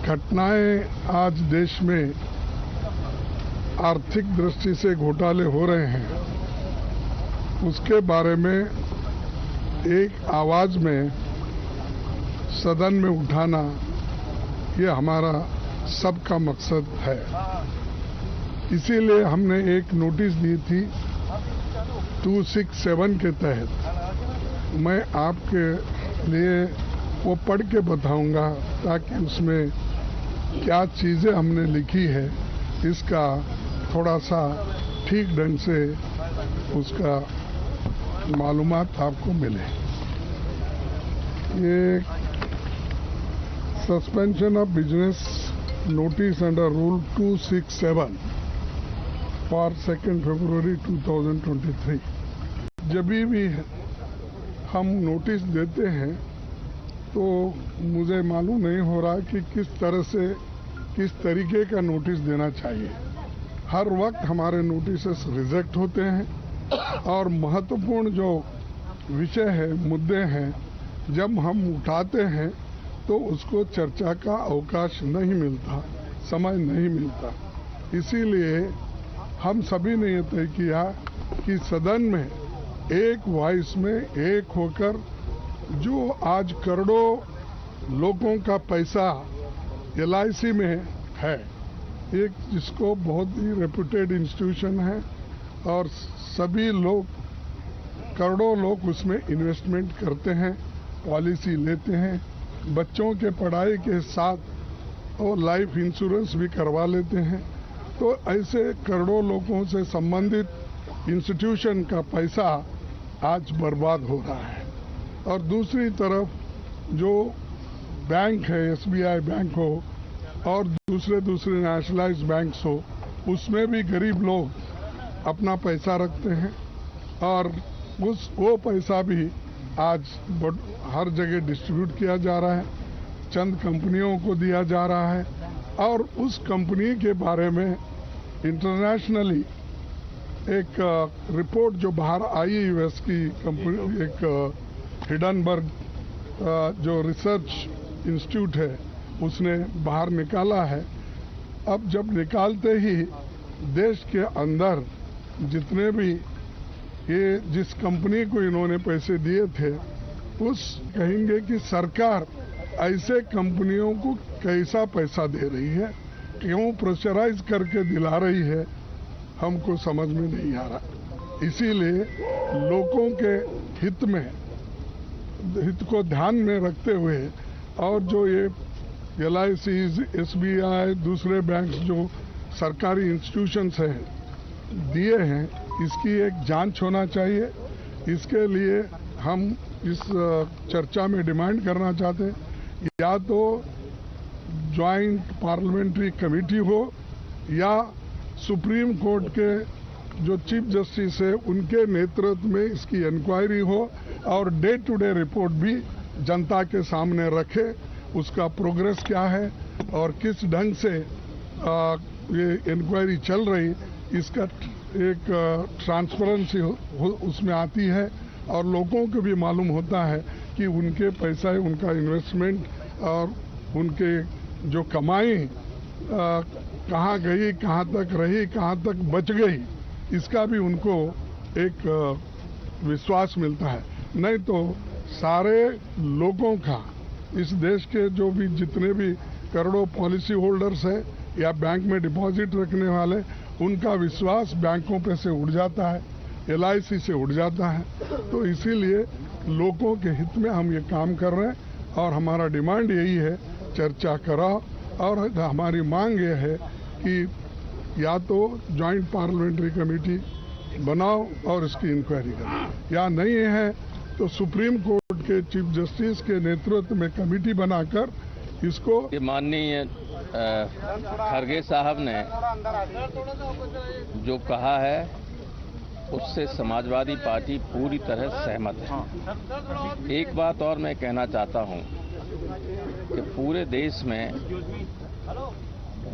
घटनाएं आज देश में आर्थिक दृष्टि से घोटाले हो रहे हैं, उसके बारे में एक आवाज में सदन में उठाना ये हमारा सबका मकसद है। इसीलिए हमने एक नोटिस दी थी 267 के तहत। मैं आपके लिए वो पढ़ के बताऊंगा ताकि उसमें क्या चीजें हमने लिखी है इसका थोड़ा सा ठीक ढंग से उसका मालूमात आपको मिले। ये suspension of business notice under rule 267 for 2 फरवरी 2023। जब भी हम नोटिस देते हैं तो मुझे मालूम नहीं हो रहा कि किस तरीके का नोटिस देना चाहिए। हर वक्त हमारे नोटिसेस रिजेक्ट होते हैं और महत्वपूर्ण जो विषय है, मुद्दे हैं, जब हम उठाते हैं तो उसको चर्चा का अवकाश नहीं मिलता, समय नहीं मिलता। इसीलिए हम सभी ने ये तय किया कि सदन में एक वॉइस में एक होकर जो आज करोड़ों लोगों का पैसा LIC में है, एक जिसको बहुत ही रेप्यूटेड इंस्टीट्यूशन है और सभी लोग करोड़ों लोग उसमें इन्वेस्टमेंट करते हैं, पॉलिसी लेते हैं, बच्चों के पढ़ाई के साथ और लाइफ इंश्योरेंस भी करवा लेते हैं। तो ऐसे करोड़ों लोगों से संबंधित इंस्टीट्यूशन का पैसा आज बर्बाद हो रहा है। और दूसरी तरफ जो बैंक है, SBI बैंक हो और दूसरे नेशनलाइज्ड बैंक्स हो, उसमें भी गरीब लोग अपना पैसा रखते हैं और वो पैसा भी आज हर जगह डिस्ट्रीब्यूट किया जा रहा है, चंद कंपनियों को दिया जा रहा है। और उस कंपनी के बारे में इंटरनेशनली एक रिपोर्ट जो बाहर आई है, US की कंपनी, एक हिडनबर्ग जो रिसर्च इंस्टीट्यूट है, उसने बाहर निकाला है। अब जब निकालते ही देश के अंदर जितने भी ये जिस कंपनी को इन्होंने पैसे दिए थे, उस कहेंगे कि सरकार ऐसे कंपनियों को कैसा पैसा दे रही है, क्यों प्रेशराइज करके दिला रही है, हमको समझ में नहीं आ रहा। इसीलिए लोगों के हित को ध्यान में रखते हुए और जो ये LIC, SBI, दूसरे बैंक्स जो सरकारी इंस्टीट्यूशंस हैं दिए हैं, इसकी एक जांच होना चाहिए। इसके लिए हम इस चर्चा में डिमांड करना चाहते हैं, या तो ज्वाइंट पार्लियामेंट्री कमेटी हो या सुप्रीम कोर्ट के जो चीफ जस्टिस है उनके नेतृत्व में इसकी इंक्वायरी हो और डे टू डे रिपोर्ट भी जनता के सामने रखे, उसका प्रोग्रेस क्या है और किस ढंग से ये इंक्वायरी चल रही, इसका एक ट्रांसपेरेंसी उसमें आती है और लोगों को भी मालूम होता है कि उनके पैसा, उनका इन्वेस्टमेंट और उनके जो कमाई कहाँ गई, कहाँ तक रही, कहाँ तक बच गई, इसका भी उनको एक विश्वास मिलता है। नहीं तो सारे लोगों का, इस देश के जो भी जितने भी करोड़ों पॉलिसी होल्डर्स हैं या बैंक में डिपॉजिट रखने वाले, उनका विश्वास बैंकों पे से उड़ जाता है, LIC से उड़ जाता है। तो इसीलिए लोगों के हित में हम ये काम कर रहे हैं और हमारा डिमांड यही है, चर्चा कराओ। और हमारी मांग ये है कि या तो ज्वाइंट पार्लियामेंट्री कमेटी बनाओ और इसकी इंक्वायरी करो, या नहीं है तो सुप्रीम कोर्ट के चीफ जस्टिस के नेतृत्व में कमेटी बनाकर इसको। माननीय खरगे साहब ने जो कहा है उससे समाजवादी पार्टी पूरी तरह सहमत है। एक बात और मैं कहना चाहता हूं कि पूरे देश में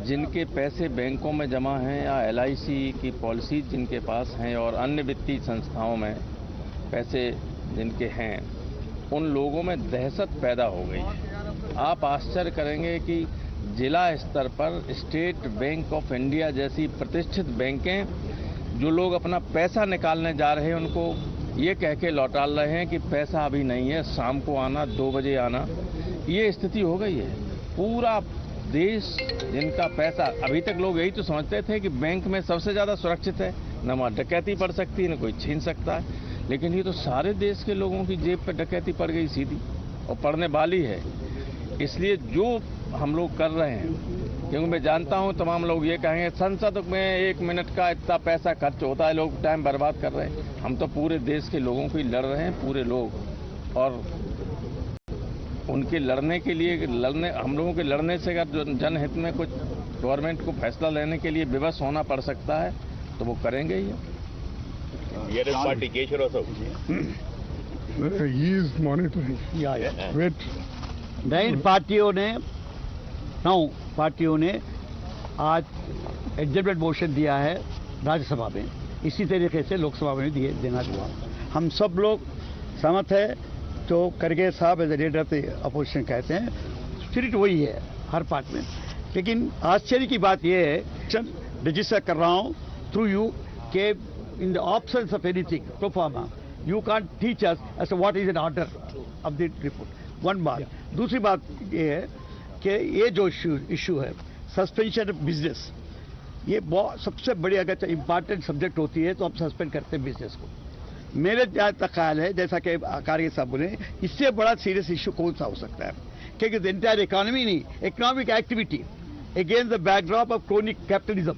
जिनके पैसे बैंकों में जमा हैं या LIC की पॉलिसी जिनके पास हैं और अन्य वित्तीय संस्थाओं में पैसे जिनके हैं, उन लोगों में दहशत पैदा हो गई है। आप आश्चर्य करेंगे कि जिला स्तर पर स्टेट बैंक ऑफ इंडिया जैसी प्रतिष्ठित बैंकें जो लोग अपना पैसा निकालने जा रहे हैं उनको ये कह के लौटा रहे हैं कि पैसा अभी नहीं है, शाम को आना, 2 बजे आना। ये स्थिति हो गई है। पूरा देश जिनका पैसा, अभी तक लोग यही तो समझते थे कि बैंक में सबसे ज़्यादा सुरक्षित है, न वहाँ डकैती पड़ सकती है न कोई छीन सकता है, लेकिन ये तो सारे देश के लोगों की जेब पे डकैती पड़ गई सीधी, और पड़ने वाली है। इसलिए जो हम लोग कर रहे हैं, क्योंकि मैं जानता हूं तमाम लोग ये कहेंगे संसद में 1 मिनट का इतना पैसा खर्च होता है, लोग टाइम बर्बाद कर रहे हैं। हम तो पूरे देश के लोगों को ही लड़ रहे हैं, पूरे लोग, और उनके लड़ने के लिए हम लोगों के लड़ने से अगर जनहित में कुछ गवर्नमेंट को फैसला लेने के लिए विवश होना पड़ सकता है तो वो करेंगे ही। Party He is monitoring. Wait. नौ पार्टियों ने आज एडजमेंट मोशन दिया है राज्यसभा में, इसी तरीके से लोकसभा में भी देना हुआ। हम सब लोग सहमत है। तो खड़गे साहब as a leader of the opposition कहते हैं, स्पिरिट वही है हर पार्टी में। लेकिन आश्चर्य की बात यह है, रजिस्टर कर रहा हूं थ्रू यू के in the absence of anything proforma you can't teach us as to what is an order of the report. One बात। दूसरी बात यह है कि ये जो इशू है सस्पेंशन ऑफ बिजनेस, ये बहुत सबसे बड़ी अगर इंपॉर्टेंट सब्जेक्ट होती है तो हम सस्पेंड करते हैं बिजनेस को। मेरे जहाँ तक ख्याल है, जैसा कि कार्य साहब बोले, इससे बड़ा सीरियस इशू कौन सा हो सकता है, क्योंकि एंटायर इकोनॉमी नहीं, economic activity against the backdrop of chronic capitalism.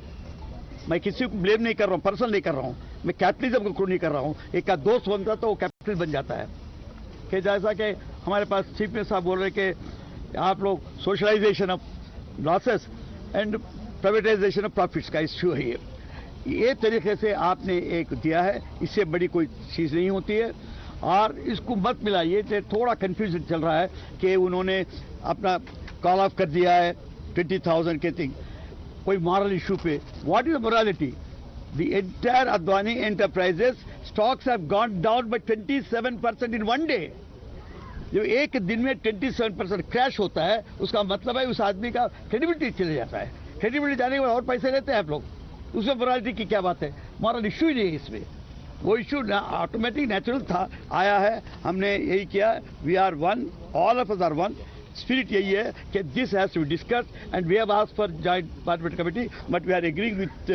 मैं किसी को ब्लेम नहीं कर रहा हूँ, पर्सनल नहीं कर रहा हूँ, मैं कैपिटलिज्म को क्रोनिक कर रहा हूँ। एक का दोस्त बनता तो वो कैपिटल बन जाता है। कि जैसा कि हमारे पास चीफ मिनिस्टर साहब बोल रहे कि आप लोग socialisation of losses and privatisation of profits का इश्यू है। ये तरीके से आपने एक दिया है, इससे बड़ी कोई चीज़ नहीं होती है। और इसको मत मिलाइए, थोड़ा कंफ्यूजन चल रहा है कि उन्होंने अपना कॉल ऑफ कर दिया है 20,000 के थिंग, कोई मॉरल इशू पे। What is the morality? The entire Adani enterprises stocks have gone down by 27% in one day. जो एक दिन में 27% क्रैश होता है, उसका मतलब है उस आदमी का क्रेडिबिलिटी चले जाता है। क्रेडिबिलिटी जाने के बाद और पैसे लेते हैं आप लोग, उसमें मोरालिटी की क्या बात है? मॉरल इशू ही नहीं है इसमें। वो इशू ऑटोमेटिक नेचुरल था, आया है, हमने यही किया। We are one, all of us are one. Spirit यही है कि this has to be discussed and we have asked for joint parliament committee, but we are agreeing with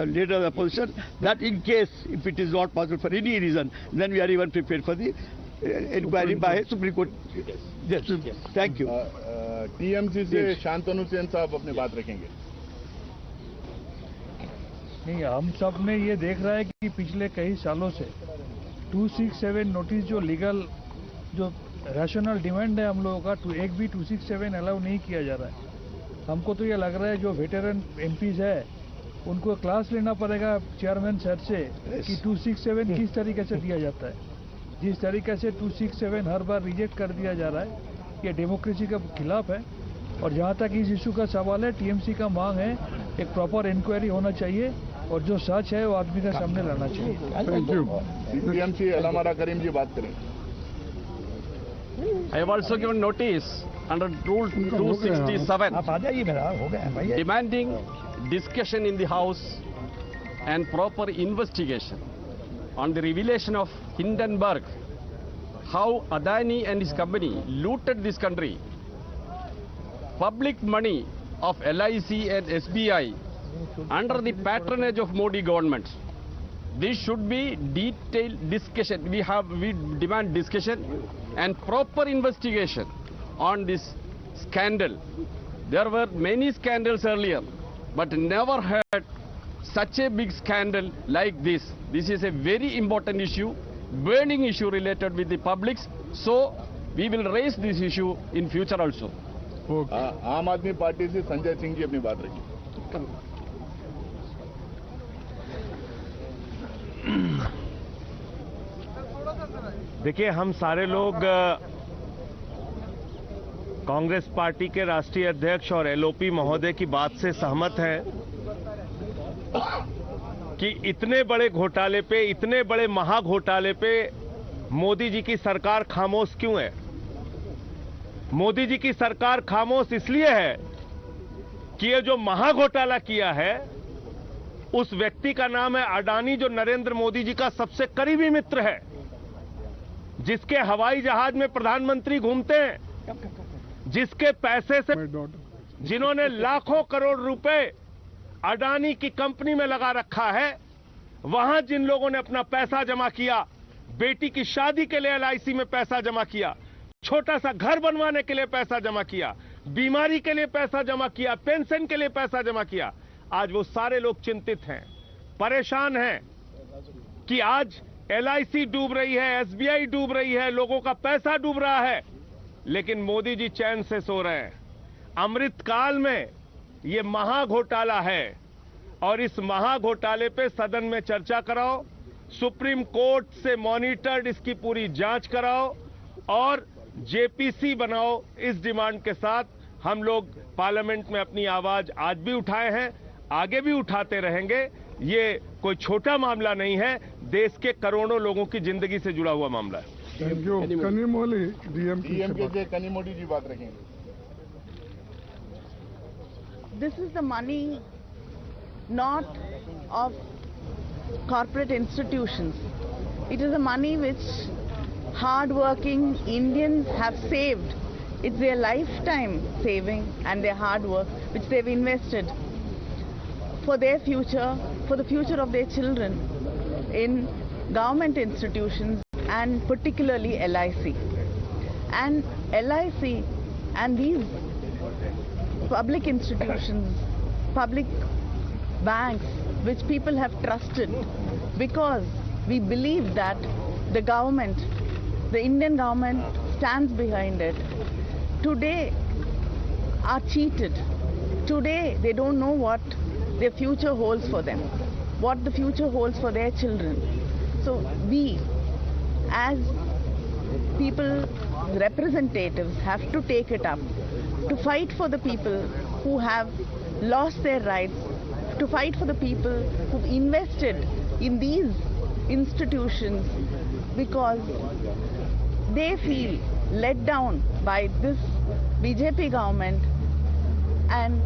leader of opposition that in case if it is not possible for any reason then we are even prepared for the inquiry by supreme court. Thank you. TMC से शांतनु सेन साहब अपनी बात रखेंगे। नहीं, हम सब ने ये देख रहा है कि पिछले कई सालों से 267 नोटिस जो लीगल जो रैशनल डिमांड है हम लोगों का, एक भी 267 अलाउ नहीं किया जा रहा है। हमको तो ये लग रहा है जो वेटरन एमपीज है उनको क्लास लेना पड़ेगा चेयरमैन सर से कि 267 किस तरीके से दिया जाता है। जिस तरीके से 267 हर बार रिजेक्ट कर दिया जा रहा है, ये डेमोक्रेसी के खिलाफ है। और जहाँ तक इस इशू का सवाल है, टीएमसी का मांग है एक प्रॉपर इंक्वायरी होना चाहिए और जो सच है वो आदमी के सामने लाना चाहिए। Thank you. टीएमसी अलामारा करीम जी बात करें। I have also given notice under Rule 267 आप आ जाइए मेरा, हो गया भैया। demanding discussion in the House and proper investigation on the revelation of Hindenburg, how Adani and his company looted this country, public money of LIC and SBI under the patronage of Modi government. This should be detailed discussion. We demand discussion and proper investigation on this scandal. There were many scandals earlier, but never had such a big scandal like this. This is a very important issue, burning issue related with the publics. So we will raise this issue in future also. Okay. आम आदमी party से संजय सिंह जी अपनी बात रखी। देखिए, हम सारे लोग कांग्रेस पार्टी के राष्ट्रीय अध्यक्ष और एलओपी महोदय की बात से सहमत हैं कि इतने बड़े घोटाले पे, इतने बड़े महाघोटाले पे मोदी जी की सरकार खामोश क्यों है। मोदी जी की सरकार खामोश इसलिए है कि ये जो महाघोटाला किया है उस व्यक्ति का नाम है अडानी, जो नरेंद्र मोदी जी का सबसे करीबी मित्र है, जिसके हवाई जहाज में प्रधानमंत्री घूमते हैं, जिसके पैसे से, जिन्होंने लाखों करोड़ रुपए अडानी की कंपनी में लगा रखा है, वहां जिन लोगों ने अपना पैसा जमा किया, बेटी की शादी के लिए LIC में पैसा जमा किया, छोटा सा घर बनवाने के लिए पैसा जमा किया, बीमारी के लिए पैसा जमा किया, पेंशन के लिए पैसा जमा किया, आज वो सारे लोग चिंतित हैं, परेशान हैं कि आज LIC डूब रही है, SBI डूब रही है, लोगों का पैसा डूब रहा है, लेकिन मोदी जी चैन से सो रहे हैं। अमृतकाल में ये महाघोटाला है और इस महाघोटाले पे सदन में चर्चा कराओ, सुप्रीम कोर्ट से मॉनिटर्ड इसकी पूरी जांच कराओ और JPC बनाओ। इस डिमांड के साथ हम लोग पार्लियामेंट में अपनी आवाज आज भी उठाए हैं, आगे भी उठाते रहेंगे। ये कोई छोटा मामला नहीं है, देश के करोड़ों लोगों की जिंदगी से जुड़ा हुआ मामला है। Thank you. कनिमोली DMK से कनिमोली जी बात रखेंगे। This is the money not of corporate institutions. It is the money which hard-working Indians have saved. It's their lifetime saving and their hard work which they've invested for their future, for the future of their children in government institutions and particularly LIC. And LIC and these public institutions, public banks which people have trusted because we believe that the government, the Indian government stands behind it, today are cheated. Today they don't know what their future holds for them, what the future holds for their children. So we as people, representatives, have to take it up, to fight for the people who have lost their rights, to fight for the people who've invested in these institutions because they feel let down by this BJP government and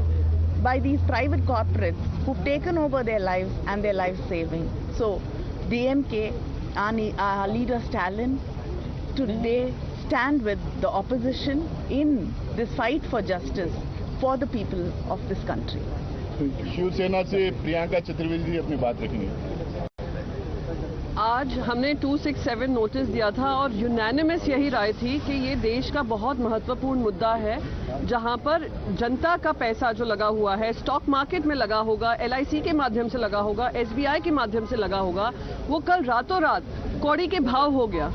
by these private corporates who've taken over their lives and their life saving. So DMK, our leader Stalin, today stand with the opposition in this fight for justice for the people of this country. Shiv Sena से प्रियंका चतुर्वेदी जी अपनी बात रखेंगे। आज हमने 267 notice दिया था और unanimous यही राय थी कि ये देश का बहुत महत्वपूर्ण मुद्दा है, जहां पर जनता का पैसा जो लगा हुआ है, स्टॉक मार्केट में लगा होगा, LIC के माध्यम से लगा होगा, SBI के माध्यम से लगा होगा, वो कल रातों रात कौड़ी के भाव हो गया।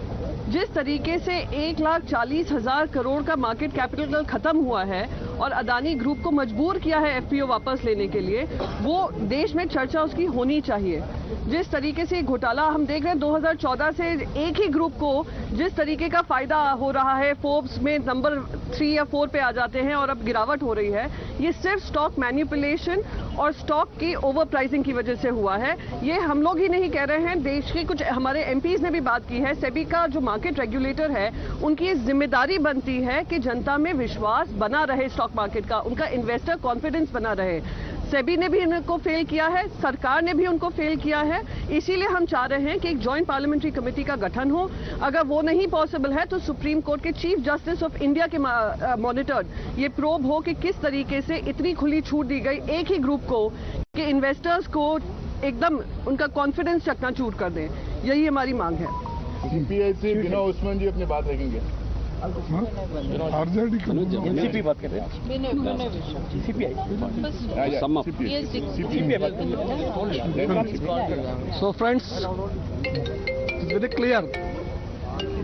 जिस तरीके से 1,40,000 करोड़ का मार्केट कैपिटल खत्म हुआ है और अदानी ग्रुप को मजबूर किया है FPO वापस लेने के लिए, वो देश में चर्चा उसकी होनी चाहिए। जिस तरीके से घोटाला हम देख रहे हैं 2014 से एक ही ग्रुप को जिस तरीके का फायदा हो रहा है, फोर्ब्स में नंबर 3 या 4 पे आ जाते हैं और अब गिरावट हो रही है, ये सिर्फ स्टॉक मैनिपुलेशन और स्टॉक की ओवर प्राइसिंग की वजह से हुआ है। ये हम लोग ही नहीं कह रहे हैं, देश के कुछ हमारे MPs ने भी बात की है। सेबी का जो मार्केट रेगुलेटर है, उनकी ये जिम्मेदारी बनती है कि जनता में विश्वास बना रहे स्टॉक मार्केट का, उनका इन्वेस्टर कॉन्फिडेंस बना रहे। सेबी ने भी इनको फेल किया है, सरकार ने भी उनको फेल किया है, इसीलिए हम चाह रहे हैं कि एक जॉइंट पार्लियामेंट्री कमेटी का गठन हो। अगर वो नहीं पॉसिबल है तो सुप्रीम कोर्ट के चीफ जस्टिस ऑफ इंडिया के मॉनिटर्ड ये प्रोब हो कि किस तरीके से इतनी खुली छूट दी गई एक ही ग्रुप को कि इन्वेस्टर्स को एकदम उनका कॉन्फिडेंस चकनाचूर कर दें। यही हमारी मांग है। CPI से बिना उस्मान जी अपनी बात रखेंगे। RJD CP बात कर रहे हैं। CPI। So friends, it's very clear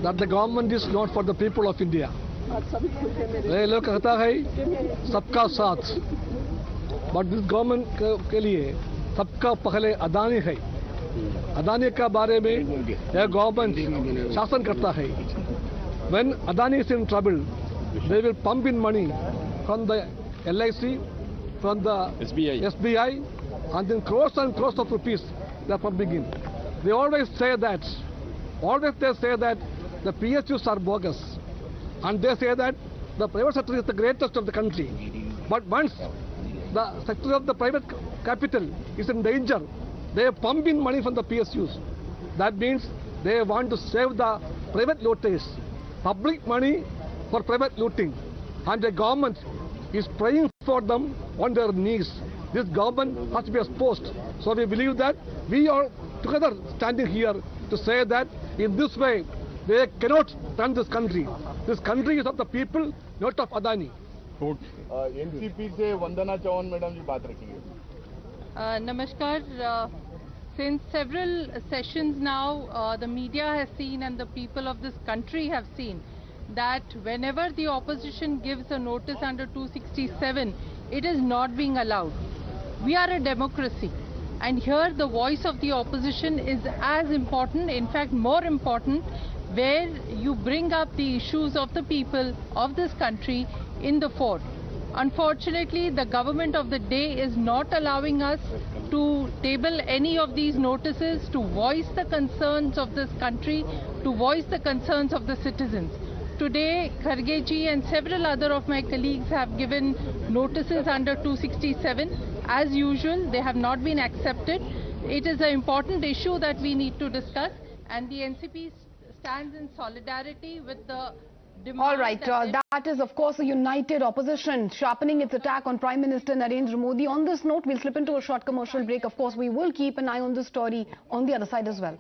that the government is not for the people of India. ये लोग कहता है सबका साथ, बट दिस गवर्नमेंट के लिए सबका पहले अदानी है। अदानी का बारे में यह गवर्नमेंट शासन करता है। When Adani is in trouble, they will pump in money from the LIC, from the SBI, and then crores and crores of rupees they are pumping in. They always say that the PSUs are bogus, and they say that the private sector is the greatest of the country. But once the sector of the private capital is in danger. They pump in money from the PSUs. That means they want to save the private looters. Public money for private looting. And the government is praying for them on their knees. This government has to be exposed. So we believe that we are together standing here to say that in this way they cannot run this country. This country is of the people, not of Adani. NCP से Vandana Chauhan madam जी बात रखेंगे. Namaskar. Since several sessions now, the media has seen and the people of this country have seen that whenever the opposition gives a notice under 267, it is not being allowed. We are a democracy, and here the voice of the opposition is as important, in fact more important, where you bring up the issues of the people of this country in the fore. Unfortunately, the government of the day is not allowing us to table any of these notices, to voice the concerns of this country, to voice the concerns of the citizens. Today, Kharge ji and several other of my colleagues have given notices under 267. As usual, they have not been accepted. It is an important issue that we need to discuss, and the NCP stands in solidarity with the demand. All right, that is of course a united opposition sharpening its attack on Prime Minister Narendra Modi. On this note, we'll slip into a short commercial break. Of course, we will keep an eye on this story on the other side as well.